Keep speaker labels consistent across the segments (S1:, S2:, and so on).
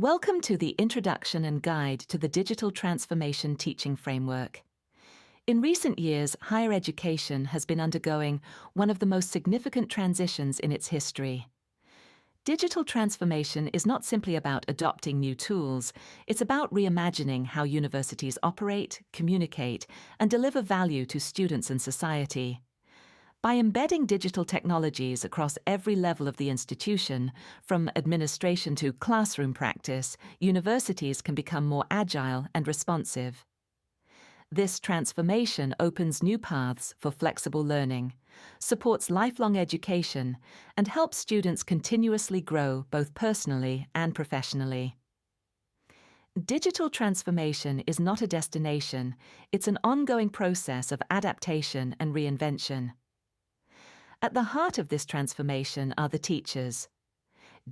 S1: Welcome to the Introduction and Guide to the Digital Transformation Teaching Framework. In recent years, higher education has been undergoing one of the most significant transitions in its history. Digital transformation is not simply about adopting new tools, it's about reimagining how universities operate, communicate, and deliver value to students and society. By embedding digital technologies across every level of the institution, from administration to classroom practice, universities can become more agile and responsive. This transformation opens new paths for flexible learning, supports lifelong education, and helps students continuously grow both personally and professionally. Digital transformation is not a destination, it's an ongoing process of adaptation and reinvention. At the heart of this transformation are the teachers.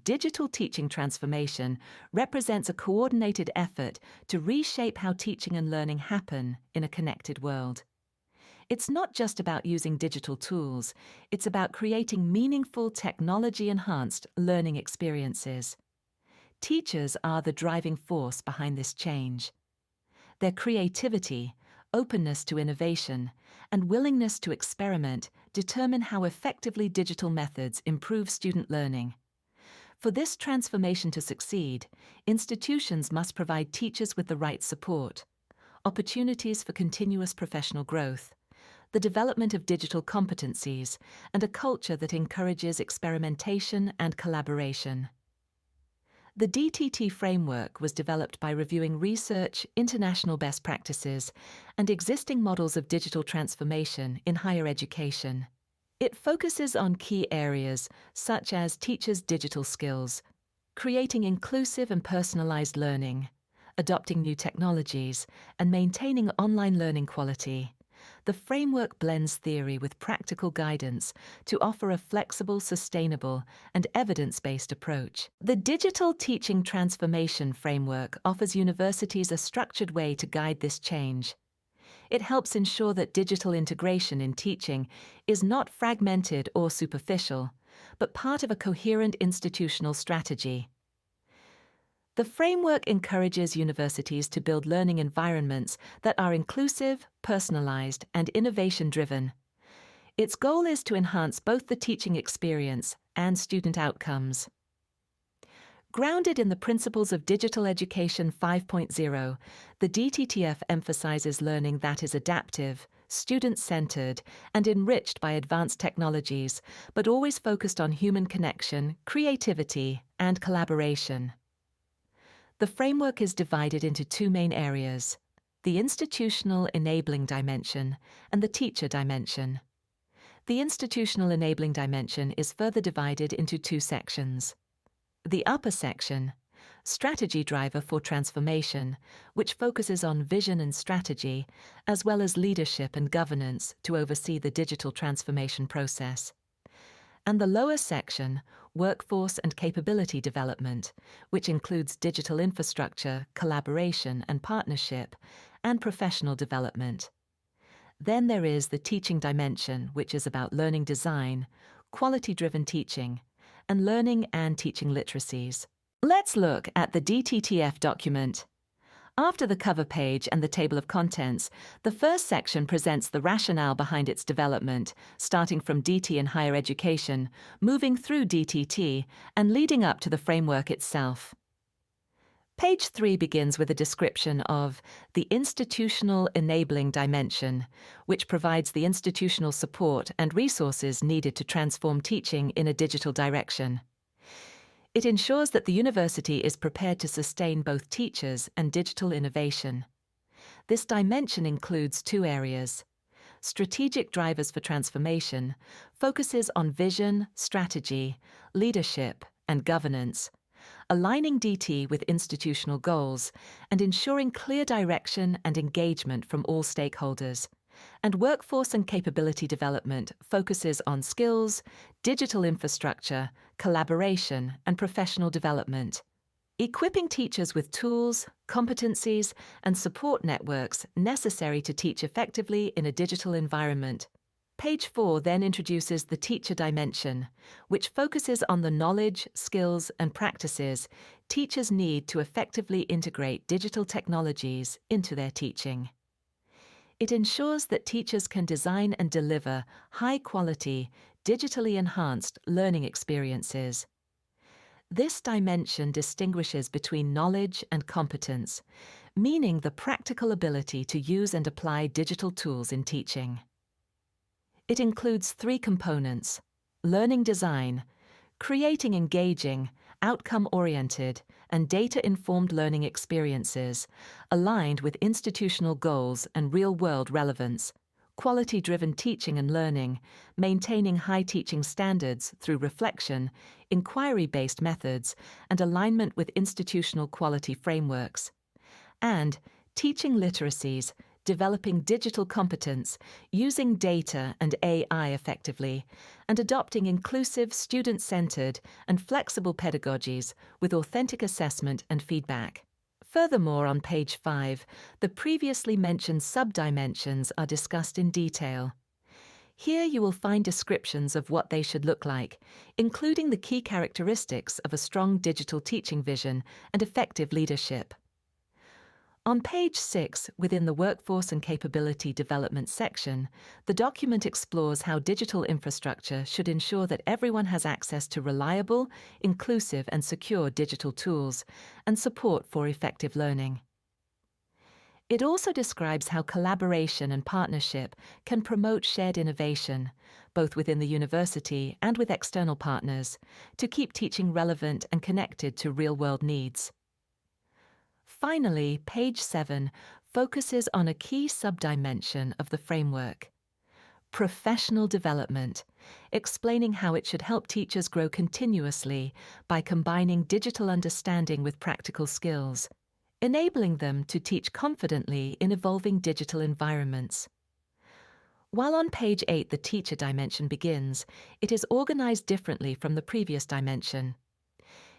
S1: Digital teaching transformation represents a coordinated effort to reshape how teaching and learning happen in a connected world. It's not just about using digital tools, it's about creating meaningful technology-enhanced learning experiences. Teachers are the driving force behind this change. Their creativity, openness to innovation, and willingness to experiment determine how effectively digital methods improve student learning. For this transformation to succeed, institutions must provide teachers with the right support, opportunities for continuous professional growth, the development of digital competencies, and a culture that encourages experimentation and collaboration. The DTT framework was developed by reviewing research, international best practices, and existing models of digital transformation in higher education. It focuses on key areas such as teachers' digital skills, creating inclusive and personalized learning, adopting new technologies, and maintaining online learning quality. The framework blends theory with practical guidance to offer a flexible, sustainable, and evidence-based approach. The Digital Teaching Transformation Framework offers universities a structured way to guide this change. It helps ensure that digital integration in teaching is not fragmented or superficial, but part of a coherent institutional strategy. The framework encourages universities to build learning environments that are inclusive, personalized, and innovation-driven. Its goal is to enhance both the teaching experience and student outcomes. Grounded in the principles of Digital Education 5.0, the DTTF emphasizes learning that is adaptive, student-centered, and enriched by advanced technologies, but always focused on human connection, creativity, and collaboration. The framework is divided into two main areas: the institutional enabling dimension and the teacher dimension. The institutional enabling dimension is further divided into two sections. The upper section, Strategy Driver for Transformation, which focuses on vision and strategy, as well as leadership and governance to oversee the digital transformation process. And the lower section, Workforce and Capability Development, which includes digital infrastructure, collaboration and partnership, and professional development. Then there is the teaching dimension, which is about learning design, quality-driven teaching, and learning and teaching literacies. Let's look at the DTTF document. After the cover page and the table of contents, the first section presents the rationale behind its development, starting from DT in higher education, moving through DTT, and leading up to the framework itself. Page 3 begins with a description of the institutional enabling dimension, which provides the institutional support and resources needed to transform teaching in a digital direction. It ensures that the university is prepared to sustain both teachers and digital innovation. This dimension includes two areas. Strategic Drivers for Transformation focuses on vision, strategy, leadership, and governance, aligning DT with institutional goals and ensuring clear direction and engagement from all stakeholders. And Workforce and Capability Development focuses on skills, digital infrastructure, collaboration, and professional development, equipping teachers with tools, competencies, and support networks necessary to teach effectively in a digital environment. Page 4 then introduces the teacher dimension, which focuses on the knowledge, skills, and practices teachers need to effectively integrate digital technologies into their teaching. It ensures that teachers can design and deliver high-quality, digitally enhanced learning experiences. This dimension distinguishes between knowledge and competence, meaning the practical ability to use and apply digital tools in teaching. It includes 3 components: learning design, creating engaging, outcome-oriented, and data-informed learning experiences aligned with institutional goals and real-world relevance, quality-driven teaching and learning, maintaining high teaching standards through reflection, inquiry-based methods, and alignment with institutional quality frameworks, and teaching literacies, developing digital competence, using data and AI effectively, and adopting inclusive, student-centered, and flexible pedagogies with authentic assessment and feedback. Furthermore, on page 5, the previously mentioned subdimensions are discussed in detail. Here you will find descriptions of what they should look like, including the key characteristics of a strong digital teaching vision and effective leadership. On page 6, within the Workforce and Capability Development section, the document explores how digital infrastructure should ensure that everyone has access to reliable, inclusive, and secure digital tools and support for effective learning. It also describes how collaboration and partnership can promote shared innovation, both within the university and with external partners, to keep teaching relevant and connected to real-world needs. Finally, page 7 focuses on a key subdimension of the framework: professional development, explaining how it should help teachers grow continuously by combining digital understanding with practical skills, enabling them to teach confidently in evolving digital environments. While on page 8 the teacher dimension begins, it is organized differently from the previous dimension.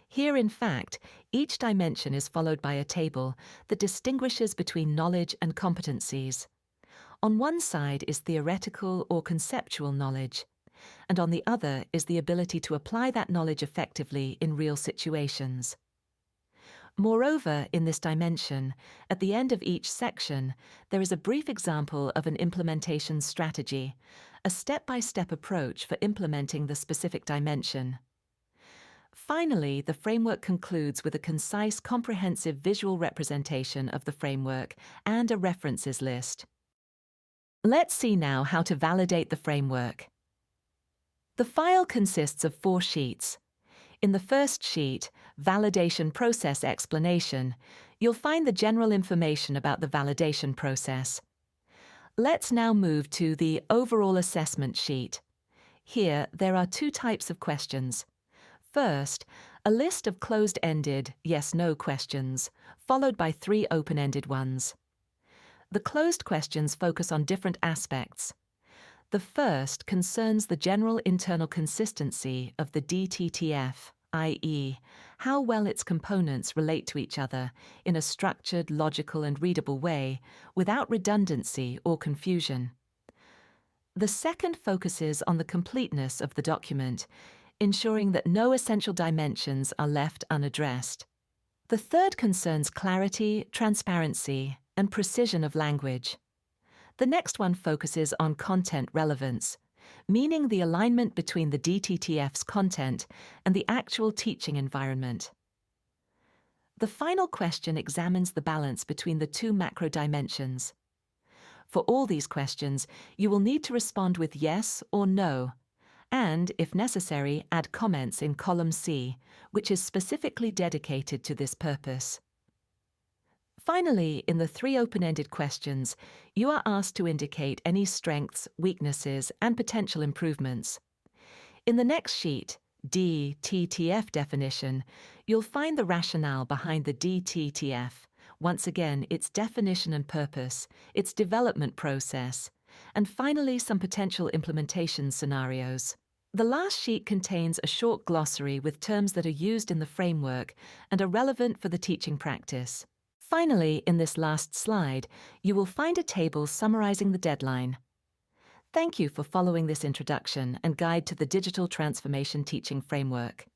S1: Here, in fact, each dimension is followed by a table that distinguishes between knowledge and competencies. On one side is theoretical or conceptual knowledge, and on the other is the ability to apply that knowledge effectively in real situations. Moreover, in this dimension, at the end of each section, there is a brief example of an implementation strategy, a step-by-step approach for implementing the specific dimension. Finally, the framework concludes with a concise, comprehensive visual representation of the framework and a references list. Let's see now how to validate the framework. The file consists of 4 sheets. In the first sheet, Validation Process Explanation, you'll find the general information about the validation process. Let's now move to the Overall Assessment sheet. Here, there are 2 types of questions. First, a list of closed-ended yes-no questions, followed by 3 open-ended ones. The closed questions focus on different aspects. The first concerns the general internal consistency of the DTTF, i.e., how well its components relate to each other in a structured, logical, and readable way, without redundancy or confusion. The second focuses on the completeness of the document, ensuring that no essential dimensions are left unaddressed. The third concerns clarity, transparency, and precision of language. The next one focuses on content relevance, meaning the alignment between the DTTF's content and the actual teaching environment. The final question examines the balance between the 2 macro dimensions. For all these questions, you will need to respond with yes or no, and, if necessary, add comments in column C, which is specifically dedicated to this purpose. Finally, in the 3 open-ended questions, you are asked to indicate any strengths, weaknesses, and potential improvements. In the next sheet, DTTF definition, you'll find the rationale behind the DTTF, once again its definition and purpose, its development process, and finally some potential implementation scenarios. The last sheet contains a short glossary with terms that are used in the framework and are relevant for the teaching practice. Finally, in this last slide, you will find a table summarizing the deadline. Thank you for following this introduction and guide to the Digital Transformation Teaching Framework.